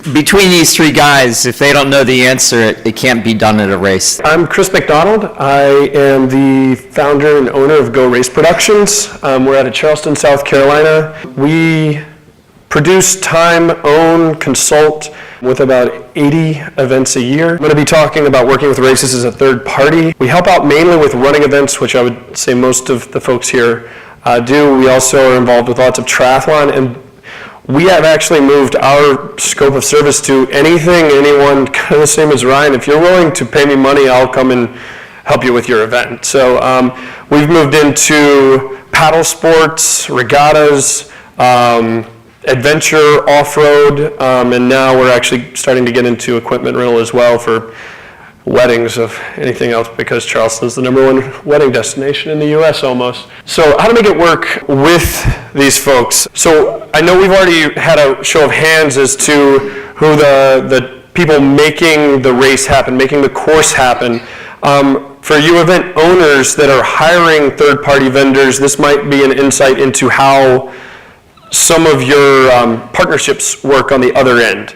Between these three guys, if they don't know the answer, it can't be done at a race. I'm Chris McDonald. I am the founder and owner of Go Race Productions. We're out of Charleston, South Carolina. We produce, time, own, consult with about 80 events a year. I'm going to be talking about working with races as a third party. We help out mainly with running events, which I would say most of the folks here do. We also are involved with lots of triathlon, and we have actually moved our scope of service to anything, anyone, kind of the same as Ryan. If you're willing to pay me money, I'll come and help you with your event. So we've moved into paddle sports, regattas, adventure, off-road, and now we're actually starting to get into equipment rental as well for weddings of anything else, because Charleston's the #1 wedding destination in the US almost. So how to make it work with these folks. So I know we've already had a show of hands as to who the people making the race happen, making the course happen. For you event owners that are hiring third-party vendors, this might be an insight into how some of your partnerships work on the other end.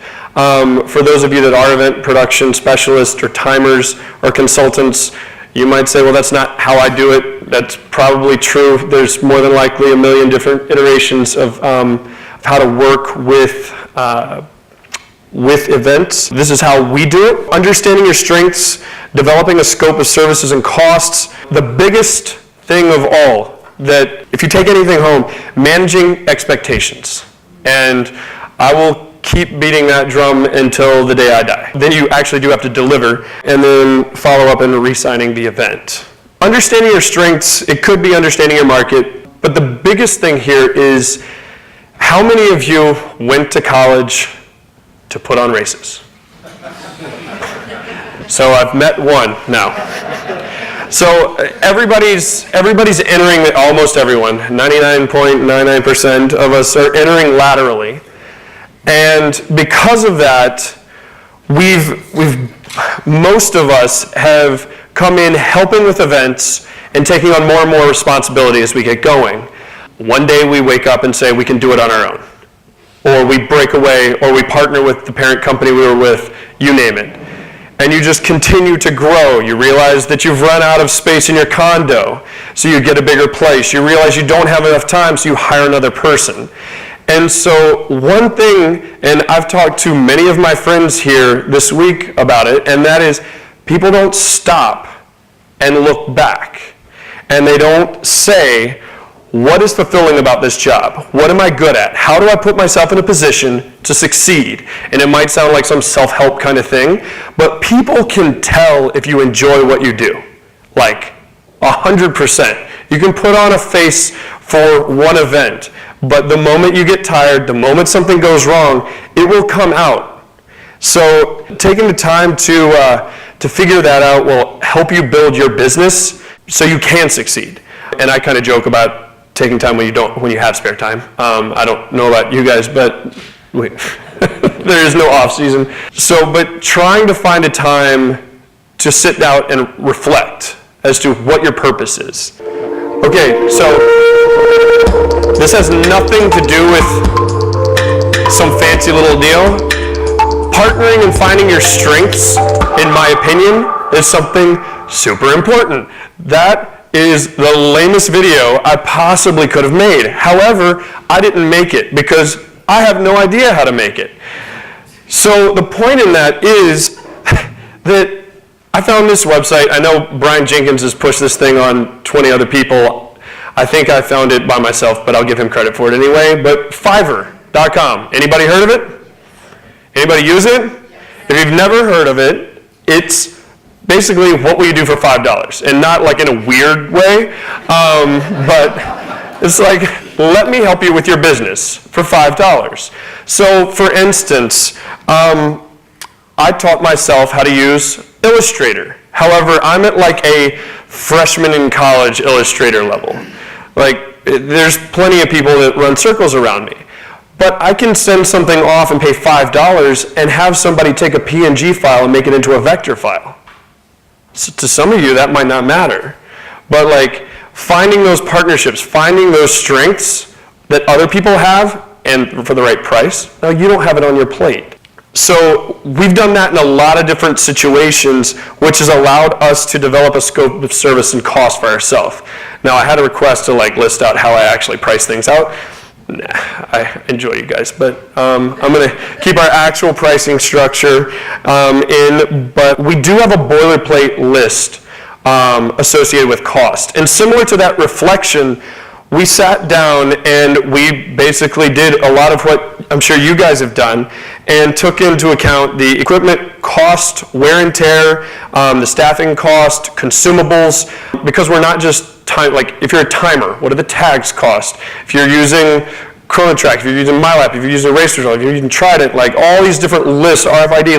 For those of you that are event production specialists or timers or consultants, you might say, well, that's not how I do it. That's probably true. There's more than likely a million different iterations of how to work with events. This is how we do it. Understanding your strengths, developing a scope of services and costs. The biggest thing of all, that if you take anything home, managing expectations. And I will keep beating that drum until the day I die. Then you actually do have to deliver, and then follow up and re-signing the event. Understanding your strengths, it could be understanding your market, but the biggest thing here is how many of you went to college to put on races? So I've met one now. So everybody's entering, almost everyone, 99.99% of us are entering laterally. And because of that, most of us have come in helping with events and taking on more and more responsibility as we get going. One day we wake up and say we can do it on our own. Or we break away, or we partner with the parent company we were with, you name it. And you just continue to grow. You realize that you've run out of space in your condo, so you get a bigger place. You realize you don't have enough time, so you hire another person. And so one thing, and I've talked to many of my friends here this week about it, and that is people don't stop and look back. And they don't say, what is fulfilling about this job? What am I good at? How do I put myself in a position to succeed? And it might sound like some self-help kind of thing, but people can tell if you enjoy what you do. Like 100%. You can put on a face for one event, but the moment you get tired, the moment something goes wrong, it will come out. So taking the time to figure that out will help you build your business so you can succeed. And I kind of joke about taking time when you have spare time. I don't know about you guys, but there is no off season. So, but trying to find a time to sit down and reflect as to what your purpose is. Okay, so this has nothing to do with some fancy little deal. Partnering and finding your strengths, in my opinion, is something super important. That is the lamest video I possibly could have made. However, I didn't make it because I have no idea how to make it. So the point in that is that I found this website. I know Brian Jenkins has pushed this thing on 20 other people. I think I found it by myself, but I'll give him credit for it anyway. But Fiverr.com. Anybody heard of it? Anybody use it? If you've never heard of it, it's basically what will you do for $5? And not like in a weird way, but it's like, let me help you with your business for $5. So for instance, I taught myself how to use Illustrator. However, I'm at like a freshman in college Illustrator level. Like, there's plenty of people that run circles around me. But I can send something off and pay $5 and have somebody take a PNG file and make it into a vector file. So to some of you, that might not matter. But like, finding those partnerships, finding those strengths that other people have, and for the right price, now you don't have it on your plate. So we've done that in a lot of different situations, which has allowed us to develop a scope of service and cost for ourselves. Now, I had a request to list out how I actually price things out. Nah, I enjoy you guys, but I'm going to keep our actual pricing structure but we do have a boilerplate list associated with cost. And similar to that reflection, we sat down and we basically did a lot of what I'm sure you guys have done and took into account the equipment cost, wear and tear, the staffing cost, consumables, because we're not just if you're a timer, what do the tags cost? If you're using ChronoTrack, if you're using MyLab, if you're using RacerDrill, if you're using Trident, all these different lists, RFID,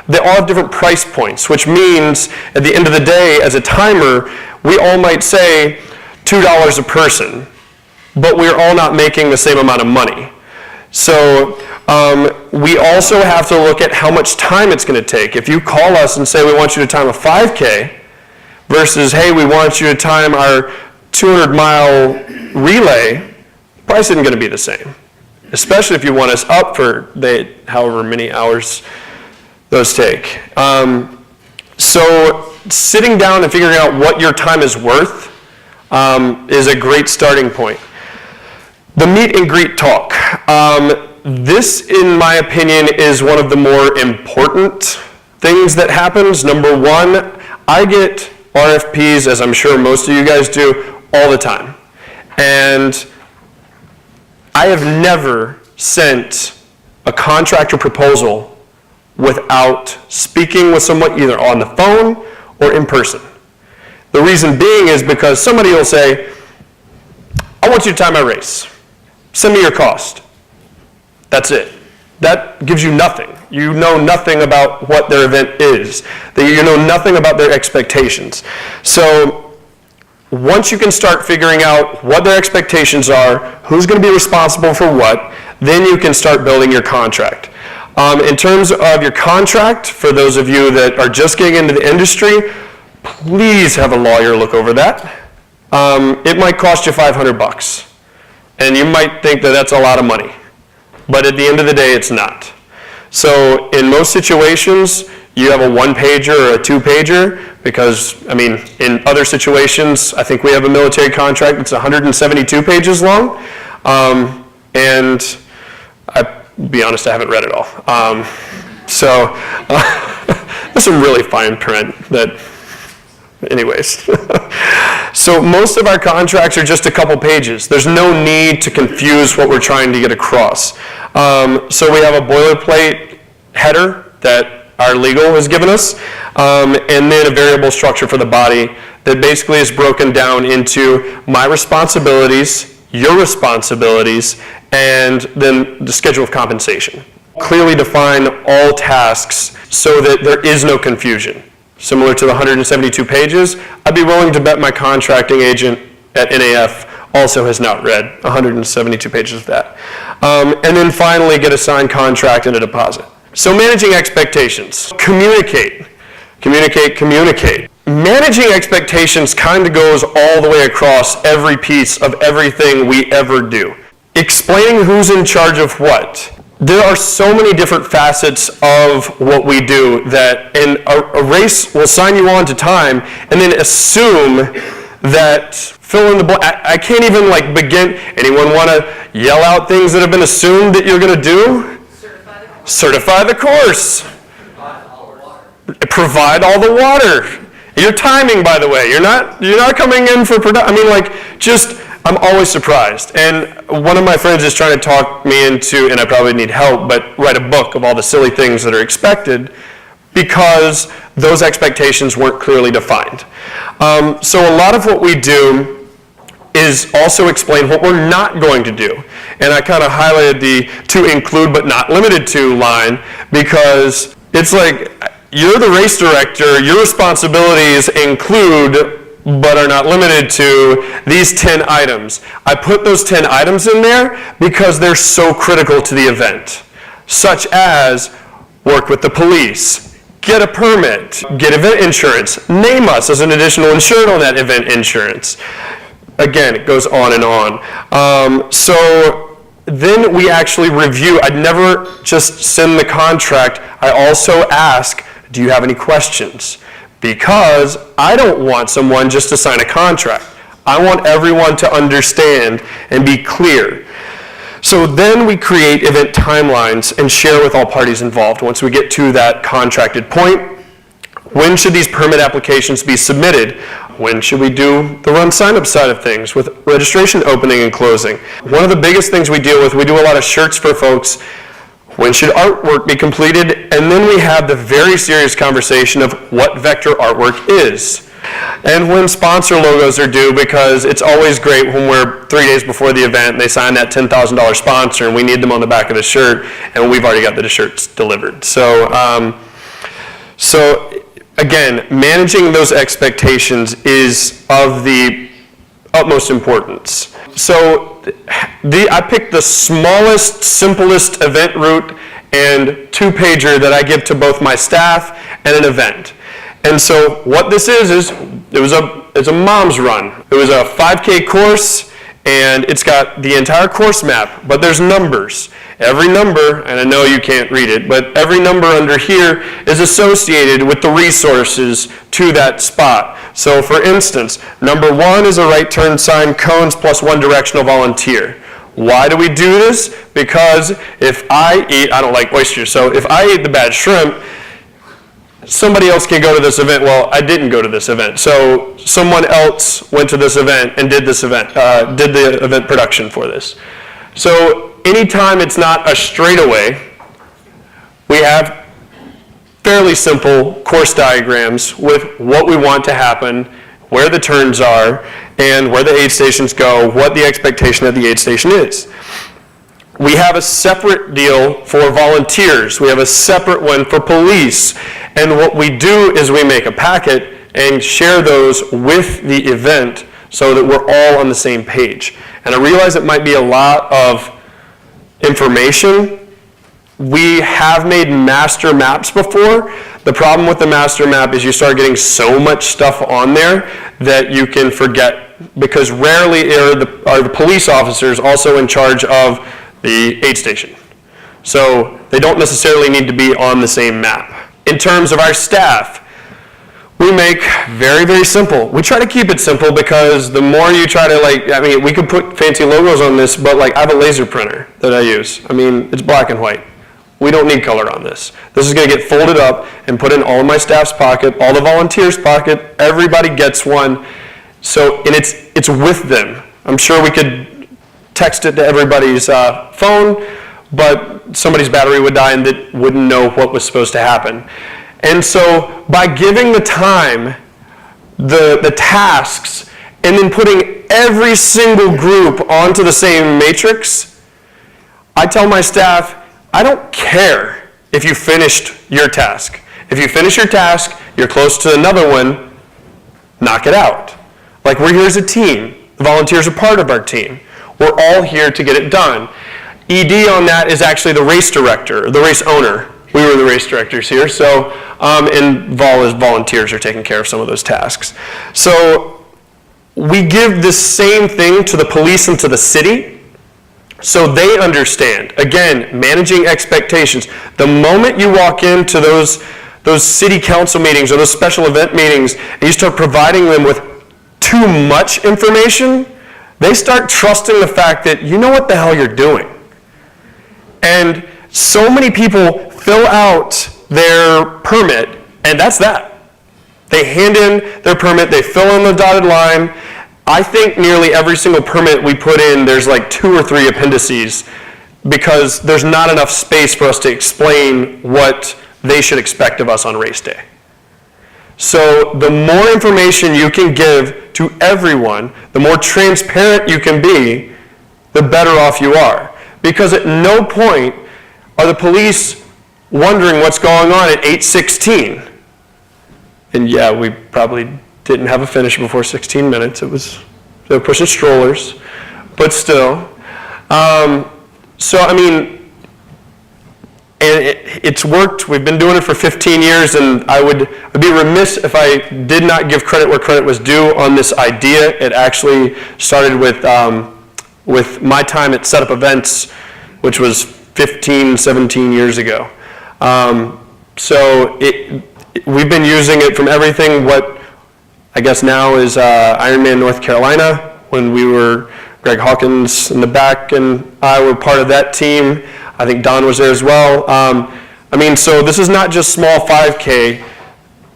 they all have different price points, which means at the end of the day, as a timer, we all might say $2 a person, but we're all not making the same amount of money. So we also have to look at how much time it's going to take. If you call us and say we want you to time a 5K versus, hey, we want you to time our 200-mile relay, price isn't going to be the same, especially if you want us up for however many hours those take. So sitting down and figuring out what your time is worth is a great starting point. The meet and greet talk. This, in my opinion, is one of the more important things that happens. Number one, I get RFPs, as I'm sure most of you guys do, all the time. And I have never sent a contractor proposal without speaking with someone either on the phone or in person. The reason being is because somebody will say, I want you to time my race. Send me your cost. That's it. That gives you nothing. You know nothing about what their event is. You know nothing about their expectations. So once you can start figuring out what their expectations are, who's going to be responsible for what, then you can start building your contract. In terms of your contract, for those of you that are just getting into the industry, please have a lawyer look over that. It might cost you $500, and you might think that that's a lot of money, but at the end of the day, it's not. So in most situations, you have a one-pager or a two-pager, because, in other situations, I think we have a military contract that's 172 pages long, and I'll be honest, I haven't read it all. There's some really fine print that, anyways. So most of our contracts are just a couple pages. There's no need to confuse what we're trying to get across. So we have a boilerplate header that our legal has given us, and then a variable structure for the body that basically is broken down into my responsibilities, your responsibilities, and then the schedule of compensation. Clearly define all tasks so that there is no confusion. Similar to the 172 pages, I'd be willing to bet my contracting agent at NAF also has not read 172 pages of that. And then finally, get a signed contract and a deposit. So managing expectations. Communicate. Managing expectations kind of goes all the way across every piece of everything we ever do. Explaining who's in charge of what. There are so many different facets of what we do that a race will sign you on to time and then assume that fill in the blank. I can't even begin. Anyone want to yell out things that have been assumed that you're going to do? Certify the course. Provide all the water. Your timing, by the way. You're not coming in for production. I'm always surprised. And one of my friends is trying to talk me into, and I probably need help, but write a book of all the silly things that are expected because those expectations weren't clearly defined. So a lot of what we do is also explain what we're not going to do. And I kind of highlighted the to include but not limited to line because it's like you're the race director, your responsibilities include but are not limited to these 10 items. I put those 10 items in there because they're so critical to the event, such as work with the police, get a permit, get event insurance, name us as an additional insured on that event insurance. Again, it goes on and on. So then we actually review. I'd never just send the contract. I also ask, do you have any questions? Because I don't want someone just to sign a contract. I want everyone to understand and be clear. So then we create event timelines and share with all parties involved once we get to that contracted point. When should these permit applications be submitted? When should we do the RunSignUp side of things with registration opening and closing? One of the biggest things we deal with, we do a lot of shirts for folks. When should artwork be completed? And then we have the very serious conversation of what vector artwork is. And when sponsor logos are due, because it's always great when we're 3 days before the event and they sign that $10,000 sponsor and we need them on the back of the shirt and we've already got the shirts delivered. So again, managing those expectations is of the utmost importance. So I picked the smallest, simplest event route and two-pager that I give to both my staff and an event. And so what this is it's a mom's run. It was a 5K course, and it's got the entire course map, but there's numbers. Every number, and I know you can't read it, but every number under here is associated with the resources to that spot. So for instance, number 1 is a right turn sign, cones plus 1 directional volunteer. Why do we do this? Because if I don't like oysters, so if I ate the bad shrimp, somebody else can go to this event. Well, I didn't go to this event. So someone else went to this event and did this event, did the event production for this. So anytime it's not a straightaway, we have fairly simple course diagrams with what we want to happen, where the turns are, and where the aid stations go, what the expectation of the aid station is. We have a separate deal for volunteers. We have a separate one for police. And what we do is we make a packet and share those with the event so that we're all on the same page. And I realize it might be a lot of information. We have made master maps before. The problem with the master map is you start getting so much stuff on there that you can forget, because rarely are the police officers also in charge of the aid station. So they don't necessarily need to be on the same map. In terms of our staff, we make very, very simple. We try to keep it simple because the more you try to we could put fancy logos on this, but I have a laser printer that I use. It's black and white. We don't need color on this. This is going to get folded up and put in all of my staff's pocket, all the volunteers' pocket. Everybody gets one. So, and it's with them. I'm sure we could text it to everybody's phone, but somebody's battery would die and they wouldn't know what was supposed to happen. And so by giving the time, the tasks, and then putting every single group onto the same matrix, I tell my staff, I don't care if you finished your task. If you finish your task, you're close to another one, knock it out. We're here as a team. The volunteers are part of our team. We're all here to get it done. ED on that is actually the race director, the race owner. We were the race directors here, so, and volunteers are taking care of some of those tasks. So we give the same thing to the police and to the city so they understand. Again, managing expectations. The moment you walk into those city council meetings or those special event meetings and you start providing them with too much information, they start trusting the fact that you know what the hell you're doing. And so many people fill out their permit, and that's that. They hand in their permit, they fill in the dotted line. I think nearly every single permit we put in, there's 2 or 3 appendices because there's not enough space for us to explain what they should expect of us on race day. So the more information you can give to everyone, the more transparent you can be, the better off you are. Because at no point are the police wondering what's going on at 8:16. And yeah, we probably didn't have a finish before 16 minutes. They were pushing strollers, but still. And it's worked. We've been doing it for 15 years, and I'd be remiss if I did not give credit where credit was due on this idea. It actually started with with my time at Setup Events, which was 15, 17 years ago. So we've been using it from everything, what I guess now is Ironman North Carolina, when we were, Greg Hawkins in the back and I were part of that team. I think Don was there as well. I mean, so this is not just small 5K.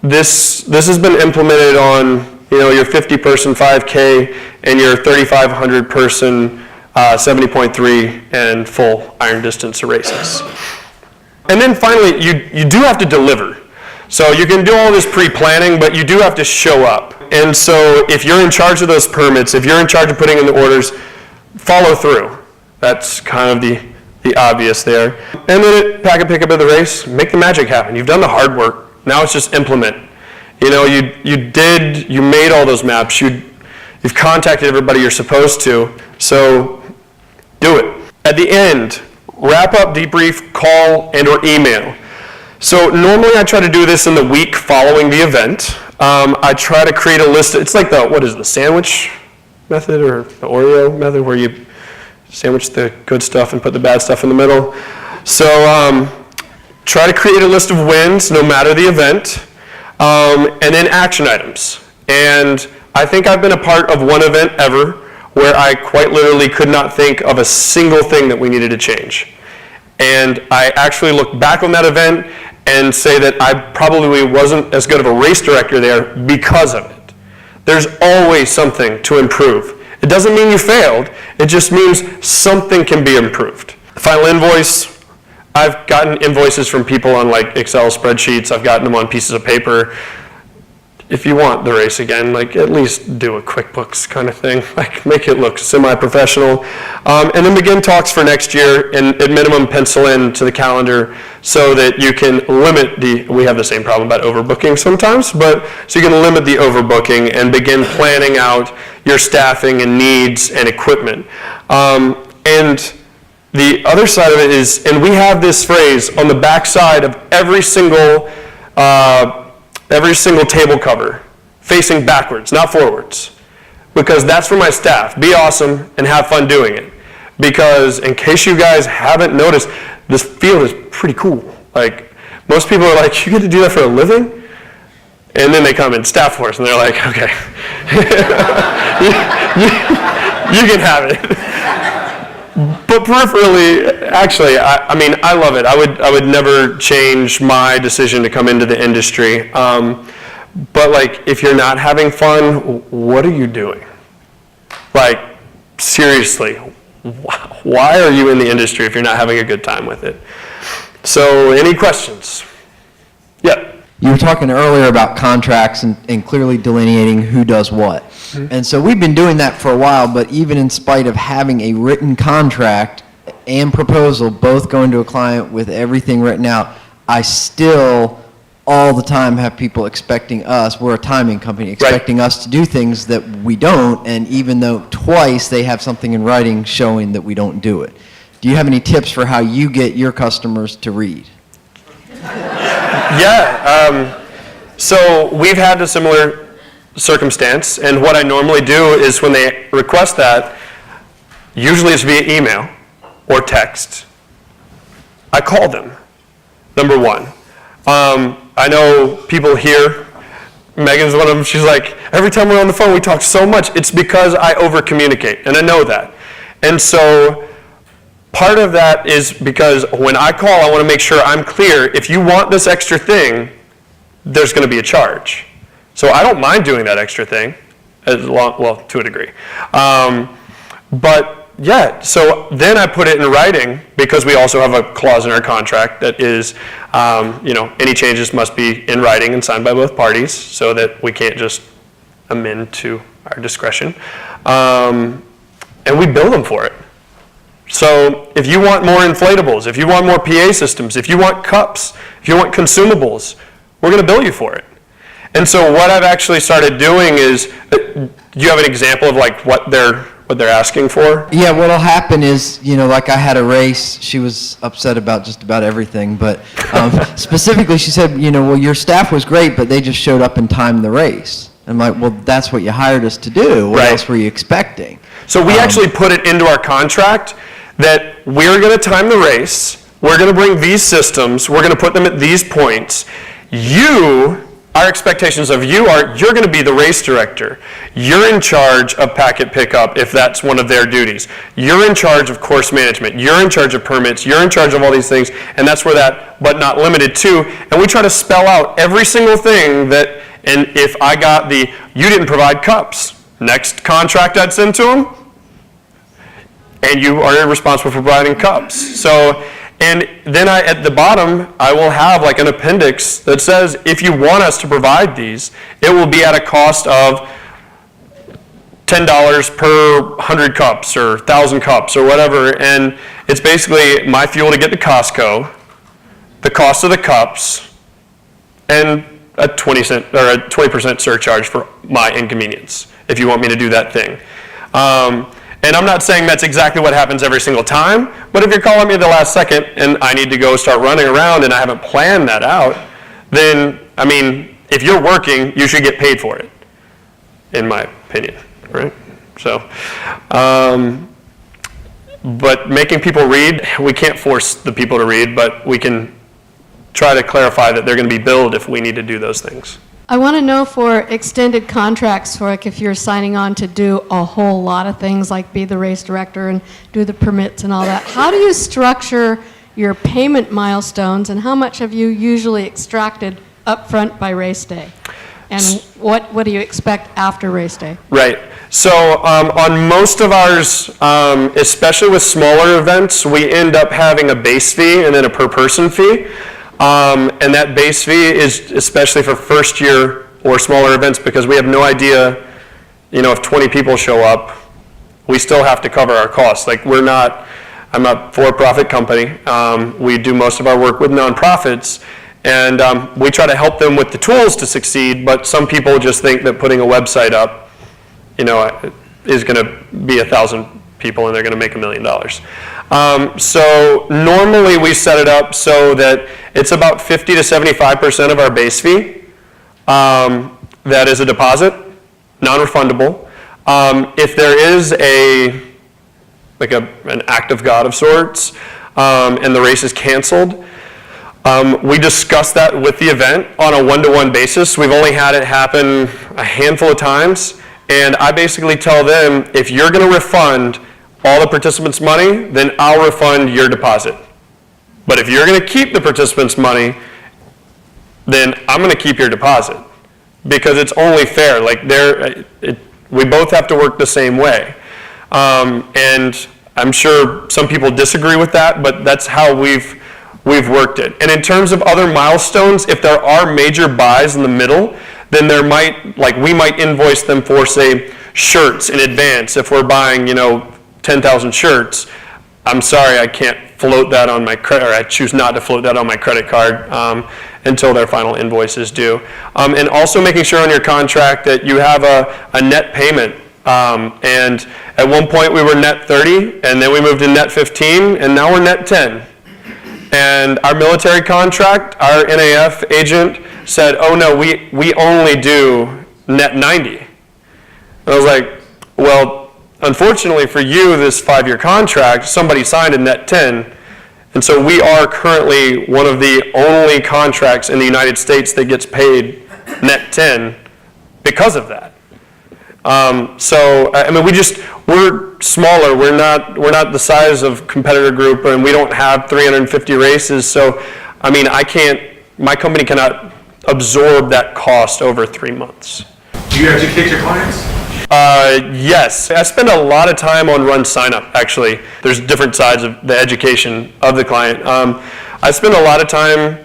This has been implemented on, you know, your 50-person 5K and your 3,500-person 70.3 and full iron distance races. And then finally, you do have to deliver. So you can do all this pre-planning, but you do have to show up. And so if you're in charge of those permits, if you're in charge of putting in the orders, follow through. That's kind of the obvious there. And then pack and pick up at the race, make the magic happen. You've done the hard work. Now it's just implement. You know, you made all those maps. You've contacted everybody you're supposed to. So do it. At the end, wrap up, debrief, call, and or email. So normally I try to do this in the week following the event. I try to create a list. It's like the sandwich method or the Oreo method where you sandwich the good stuff and put the bad stuff in the middle. So try to create a list of wins no matter the event, and then action items. And I think I've been a part of one event ever where I quite literally could not think of a single thing that we needed to change. And I actually look back on that event and say that I probably wasn't as good of a race director there because of it. There's always something to improve. It doesn't mean you failed, it just means something can be improved. Final invoice, I've gotten invoices from people on like Excel spreadsheets, I've gotten them on pieces of paper. If you want the race again, like at least do a QuickBooks kind of thing, like make it look semi-professional. And then begin talks for next year and at minimum pencil in to the calendar so that you can limit we have the same problem about overbooking sometimes, but so you can limit the overbooking and begin planning out your staffing and needs and equipment. And the other side of it is, and we have this phrase on the back side of every single table cover, facing backwards, not forwards. Because that's for my staff. Be awesome and have fun doing it. Because in case you guys haven't noticed, this field is pretty cool. Like, most people are like, you get to do that for a living? And then they come in staff force and they're like, okay, you can have it. But peripherally, actually, I mean, I love it. I would never change my decision to come into the industry. But like, if you're not having fun, what are you doing? Like, seriously, why are you in the industry if you're not having a good time with it? So, any questions? Yeah. You were talking earlier about contracts and clearly delineating who does what. Mm-hmm. And so we've been doing that for a while, but even in spite of having a written contract and proposal, both going to a client with everything written out, I still all the time have people expecting us, we're a timing company, expecting us to do things that we don't, and even though twice they have something in writing showing that we don't do it. Do you have any tips for how you get your customers to read? Yeah, so we've had a similar circumstance, and what I normally do is when they request that, usually it's via email or text, I call them, number one. I know people here, Megan's one of them, she's like, every time we're on the phone we talk so much. It's because I over-communicate, and I know that. And so part of that is because when I call, I want to make sure I'm clear. If you want this extra thing, there's going to be a charge. So I don't mind doing that extra thing, well, to a degree. But yeah, so then I put it in writing because we also have a clause in our contract that is, any changes must be in writing and signed by both parties so that we can't just amend to our discretion. And we bill them for it. So if you want more inflatables, if you want more PA systems, if you want cups, if you want consumables, we're going to bill you for it. And so what I've actually started doing is, do you have an example of like what they're asking for? Yeah, what'll happen is, like I had a race, she was upset about just about everything, but specifically she said, well, your staff was great, but they just showed up and timed the race. I'm like, well, that's what you hired us to do. What else were you expecting? So we actually put it into our contract that we're going to time the race, we're going to bring these systems, we're going to put them at these points. Our expectations of you are, you're going to be the race director. You're in charge of packet pickup if that's one of their duties. You're in charge of course management. You're in charge of permits. You're in charge of all these things, and that's where that, but not limited to, and we try to spell out every single thing that, and if I got you didn't provide cups, next contract I'd send to them, and you are responsible for providing cups. So, and then at the bottom, I will have like an appendix that says, if you want us to provide these, it will be at a cost of $10 per 100 cups or 1,000 cups or whatever. And it's basically my fuel to get to Costco, the cost of the cups, and a 20% or a 20% surcharge for my inconvenience, if you want me to do that thing. And I'm not saying that's exactly what happens every single time, but if you're calling me at the last second and I need to go start running around and I haven't planned that out, then, I mean, if you're working, you should get paid for it, in my opinion, right? So, but making people read, we can't force the people to read, but we can try to clarify that they're going to be billed if we need to do those things. I want to know for extended contracts, for like if you're signing on to do a whole lot of things, like be the race director and do the permits and all that, how do you structure your payment milestones, and how much have you usually extracted upfront by race day? And what do you expect after race day? Right. So on most of ours, especially with smaller events, we end up having a base fee and then a per person fee. And that base fee is especially for first year or smaller events, because we have no idea, if 20 people show up, we still have to cover our costs. Like I'm a for-profit company. We do most of our work with nonprofits, and we try to help them with the tools to succeed, but some people just think that putting a website up, is going to be 1,000 people and they're going to make $1 million. So normally we set it up so that it's about 50 to 75% of our base fee. That is a deposit, non-refundable. If there is an act of God of sorts, and the race is canceled, we discuss that with the event on a one-to-one basis. We've only had it happen a handful of times, and I basically tell them, if you're going to refund all the participants' money, then I'll refund your deposit. But if you're going to keep the participants' money, then I'm going to keep your deposit, because it's only fair. Like we both have to work the same way. And I'm sure some people disagree with that, but that's how we've worked it. And in terms of other milestones, if there are major buys in the middle, then we might invoice them for, say, shirts in advance. If we're buying, 10,000 shirts, I'm sorry, I can't float that on my credit, or I choose not to float that on my credit card until their final invoice is due. And also making sure on your contract that you have a net payment. And at one point we were net 30, and then we moved to net 15, and now we're net 10. And our military contract, our NAF agent said, oh no, we only do net 90. And I was like, well, unfortunately for you, this 5-year contract, somebody signed a net 10. And so we are currently one of the only contracts in the United States that gets paid net 10 because of that. We're smaller. We're not the size of competitor group, and we don't have 350 races. So, my company cannot absorb that cost over 3 months. Do you educate your clients? Yes. I spend a lot of time on RunSignUp, actually. There's different sides of the education of the client. I spend a lot of time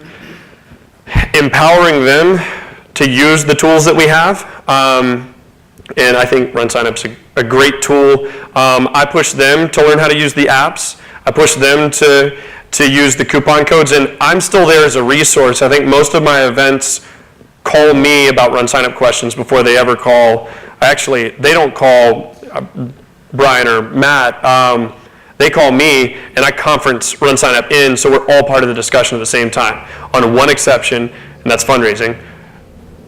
empowering them to use the tools that we have. And I think RunSignUp's a great tool. I push them to learn how to use the apps. I push them to use the coupon codes, and I'm still there as a resource. I think most of my events call me about RunSignUp questions before they ever call. Actually, they don't call Brian or Matt. They call me, and I conference RunSignUp in, so we're all part of the discussion at the same time. On one exception, and that's fundraising,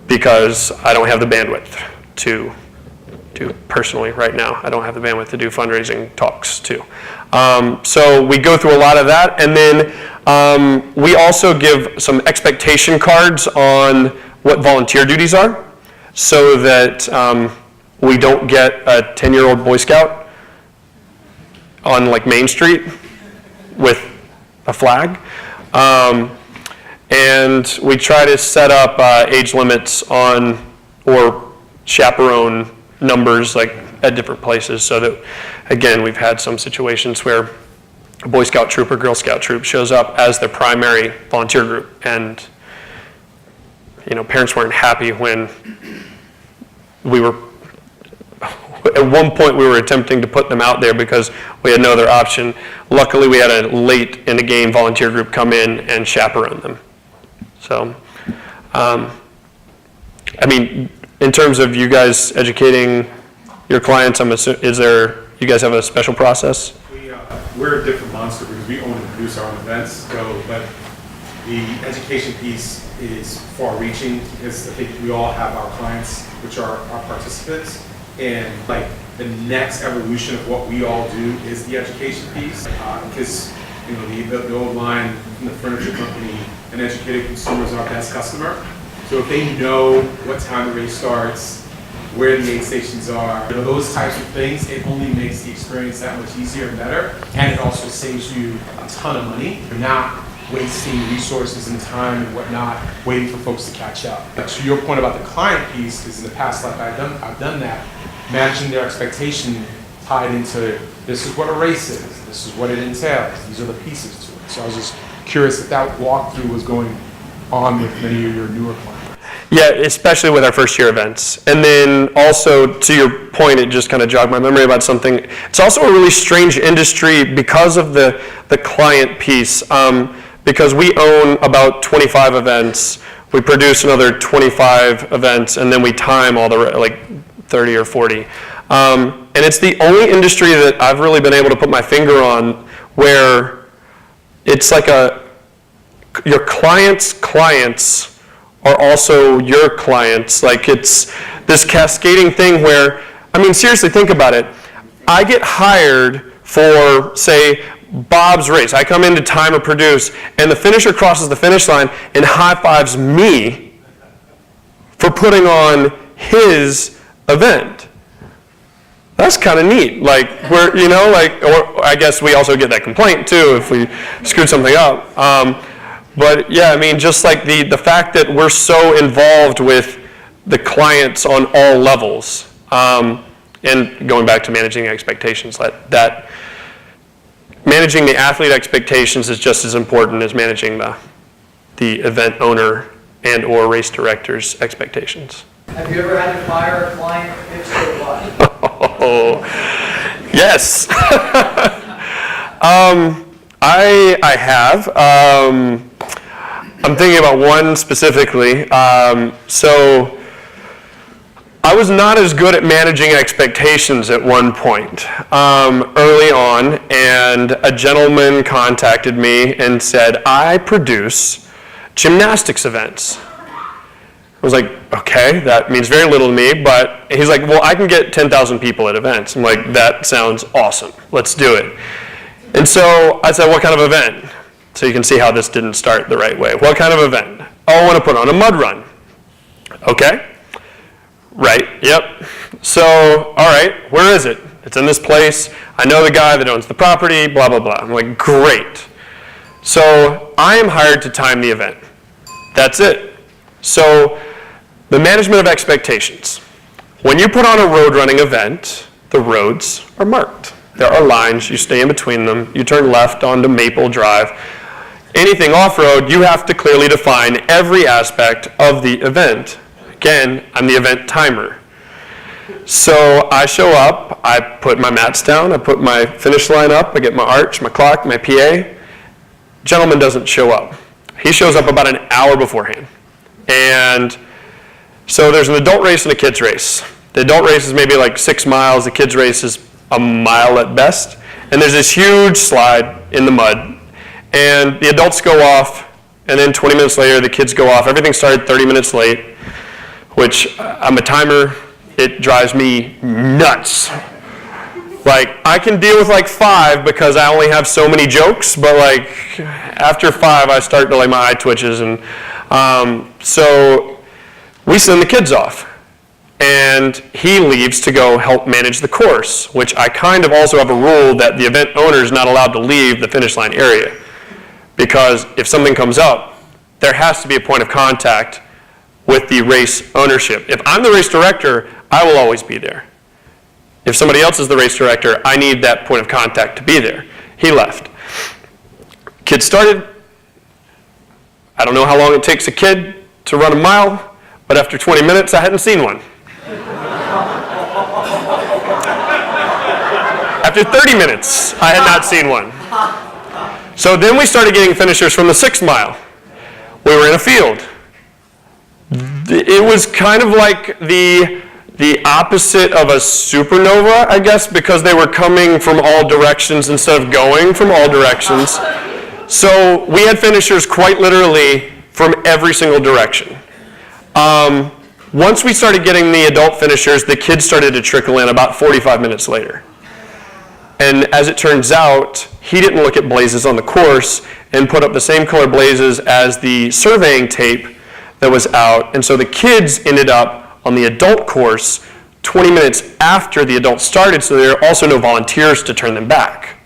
because I don't have the bandwidth to do personally right now. I don't have the bandwidth to do fundraising talks too. So we go through a lot of that, and then we also give some expectation cards on what volunteer duties are, so that we don't get a 10-year-old Boy Scout on like Main Street with a flag. And we try to set up age limits on, or chaperone numbers like at different places, so that, again, we've had some situations where a Boy Scout troop or Girl Scout troop shows up as their primary volunteer group, and parents weren't happy when we were, at one point we were attempting to put them out there because we had no other option. Luckily, we had a late in the game volunteer group come in and chaperone them. So, I mean, in terms of you guys educating your clients, you guys have a special process? We're a different monster because we own and produce our own events, but the education piece is far-reaching because I think we all have our clients, which are our participants, and like the next evolution of what we all do is the education piece, because the old line from the furniture company, an educated consumer is our best customer. So if they know what time the race starts, where the aid stations are, those types of things, it only makes the experience that much easier and better, and it also saves you a ton of money. You're not wasting resources and time and whatnot, waiting for folks to catch up. To your point about the client piece, because in the past life I've done that, managing their expectation tied into this is what a race is, this is what it entails, these are the pieces to it. So I was just curious if that walkthrough was going on with many of your newer clients. Yeah, especially with our first year events. And then also, to your point, it just kind of jogged my memory about something. It's also a really strange industry because of the client piece. Because we own about 25 events, we produce another 25 events, and then we time all the, like 30 or 40. And it's the only industry that I've really been able to put my finger on where it's like your clients' clients are also your clients. Like it's this cascading thing where, I mean, seriously, think about it. I get hired for, say, Bob's race. I come in to time or produce, and the finisher crosses the finish line and high-fives me for putting on his event. That's kind of neat. Like, or I guess we also get that complaint too if we screwed something up. But yeah, I mean, just like the fact that we're so involved with the clients on all levels, and going back to managing expectations, that managing the athlete expectations is just as important as managing the event owner and or race director's expectations. Have you ever had to fire a client if so what? Oh, yes. I have. I'm thinking about one specifically. So I was not as good at managing expectations at one point early on, and a gentleman contacted me and said, I produce gymnastics events. I was like, okay, that means very little to me, but he's like, well, I can get 10,000 people at events. I'm like, that sounds awesome. Let's do it. And so I said, what kind of event? So you can see how this didn't start the right way. What kind of event? Oh, I want to put on a mud run. Okay. Right, yep. So, all right, where is it? It's in this place. I know the guy that owns the property, blah, blah, blah. I'm like, great. So I am hired to time the event. That's it. So the management of expectations. When you put on a road running event, the roads are marked. There are lines, you stay in between them, you turn left onto Maple Drive. Anything off-road, you have to clearly define every aspect of the event. Again, I'm the event timer. So I show up, I put my mats down, I put my finish line up, I get my arch, my clock, my PA. Gentleman doesn't show up. He shows up about an hour beforehand. And so there's an adult race and a kids race. The adult race is maybe like 6 miles, the kids race is a mile at best. And there's this huge slide in the mud. And the adults go off, and then 20 minutes later, the kids go off. Everything started 30 minutes late, which I'm a timer. it drives me nuts. Like, I can deal with like 5 because I only have so many jokes, but like after 5, I start to like my eye twitches, and so we send the kids off, and he leaves to go help manage the course, which I kind of also have a rule that the event owner is not allowed to leave the finish line area, because if something comes up, there has to be a point of contact with the race ownership. If I'm the race director, I will always be there. If somebody else is the race director, I need that point of contact to be there. He left. Kid started. I don't know how long it takes a kid to run a mile, but after 20 minutes, I hadn't seen one. After 30 minutes, I had not seen one. So then we started getting finishers from the 6 mile. We were in a field. It was kind of like the opposite of a supernova, I guess, because they were coming from all directions instead of going from all directions. So we had finishers quite literally from every single direction. Once we started getting the adult finishers, the kids started to trickle in about 45 minutes later. And as it turns out, he didn't look at blazes on the course and put up the same color blazes as the surveying tape that was out. And so the kids ended up on the adult course 20 minutes after the adult started, so there are also no volunteers to turn them back.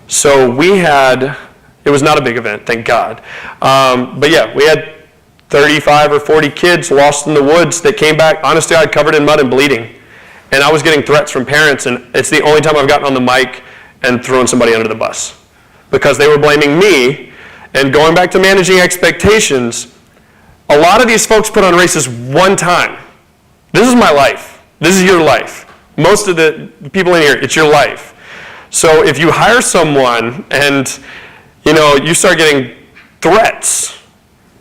So it was not a big event, thank God. But yeah, we had 35 or 40 kids lost in the woods that came back, honestly, I'd covered in mud and bleeding. And I was getting threats from parents, and it's the only time I've gotten on the mic and thrown somebody under the bus, because they were blaming me. And going back to managing expectations, a lot of these folks put on races one time. This is my life. This is your life. Most of the people in here, it's your life. So if you hire someone and, you start getting threats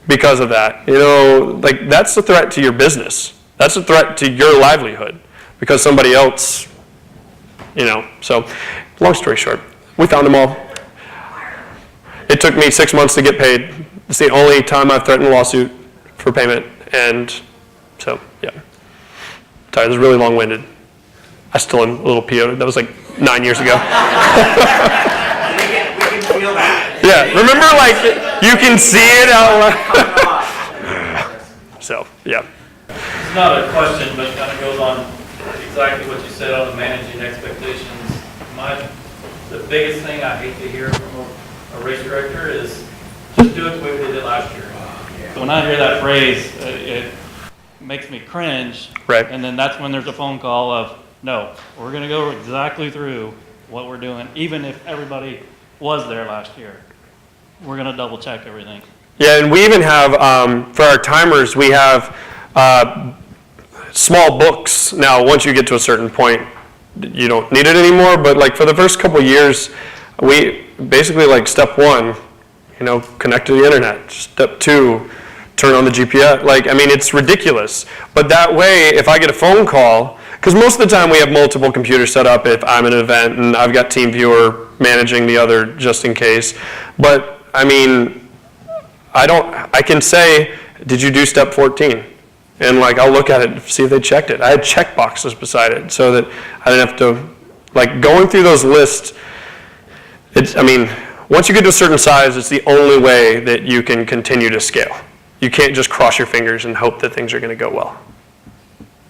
because of that, like that's a threat to your business. That's a threat to your livelihood because somebody else, So long story short, we found them all. It took me 6 months to get paid. It's the only time I've threatened a lawsuit for payment, and so, yeah. Sorry, this is really long-winded. I still am a little PO'd. That was like 9 years ago. We can feel that. Yeah, remember, like, you can see it out loud. So, yeah. It's not a question, but it kind of goes on exactly what you said on the managing expectations. The biggest thing I hate to hear from a race director is just do it the way we did it last year. When I hear that phrase, it makes me cringe. Right. And then that's when there's a phone call of, no, we're going to go exactly through what we're doing, even if everybody was there last year. We're going to double check everything. Yeah, and we even have, for our timers, we have small books. Now, once you get to a certain point, you don't need it anymore, but like for the first couple of years, we basically like step 1, connect to the internet. Step 2, turn on the GPS. It's ridiculous. But that way, if I get a phone call, because most of the time we have multiple computers set up if I'm at an event and I've got TeamViewer managing the other just in case. But I can say, did you do step 14? And I'll look at it and see if they checked it. I had check boxes beside it so that I didn't have to, going through those lists, once you get to a certain size, it's the only way that you can continue to scale. You can't just cross your fingers and hope that things are going to go well.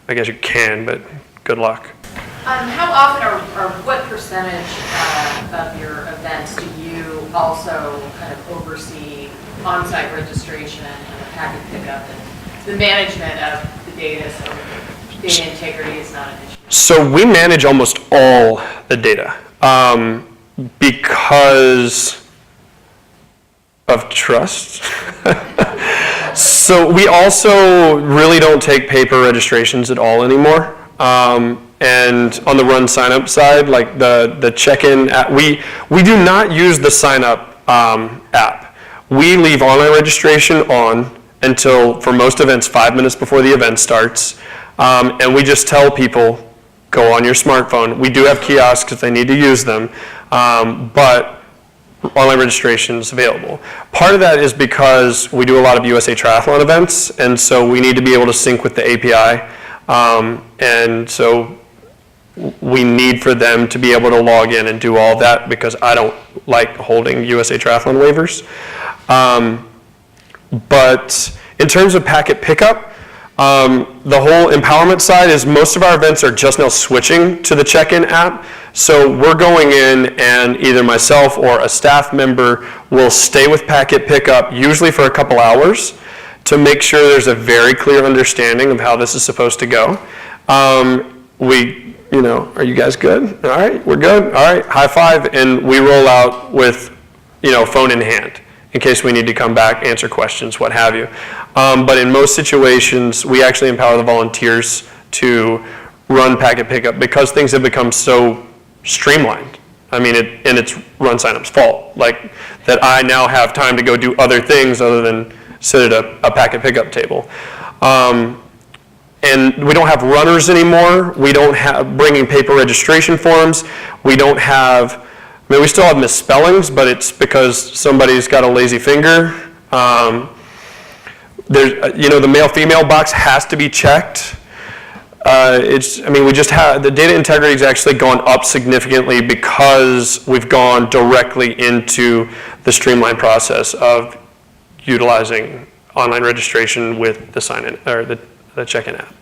I guess you can, but good luck. How often or what percentage of your events do you also kind of oversee on-site registration and the packet pickup and the management of the data, so data integrity is not an issue? So we manage almost all the data because of trust. So we also really don't take paper registrations at all anymore. And on the RunSignUp side, the check-in app, we do not use the sign-up app. We leave online registration on until, for most events, 5 minutes before the event starts. And we just tell people, go on your smartphone. We do have kiosks if they need to use them, but online registration is available. Part of that is because we do a lot of USA Triathlon events, and so we need to be able to sync with the API. And so we need for them to be able to log in and do all that because I don't like holding USA Triathlon waivers. But in terms of packet pickup, the whole empowerment side is most of our events are just now switching to the check-in app. So we're going in and either myself or a staff member will stay with packet pickup, usually for a couple hours, to make sure there's a very clear understanding of how this is supposed to go. Are you guys good? All right, we're good. All right, high five, and we roll out with, phone in hand in case we need to come back, answer questions, what have you. But in most situations, we actually empower the volunteers to run packet pickup because things have become so streamlined. I mean, and it's RunSignUp's fault, like that I now have time to go do other things other than sit at a packet pickup table. And we don't have runners anymore. We don't have bringing paper registration forms. We don't have, we still have misspellings, but it's because somebody's got a lazy finger. The male-female box has to be checked. We just have, the data integrity has actually gone up significantly because we've gone directly into the streamlined process of utilizing online registration with the sign-in, or the check-in app.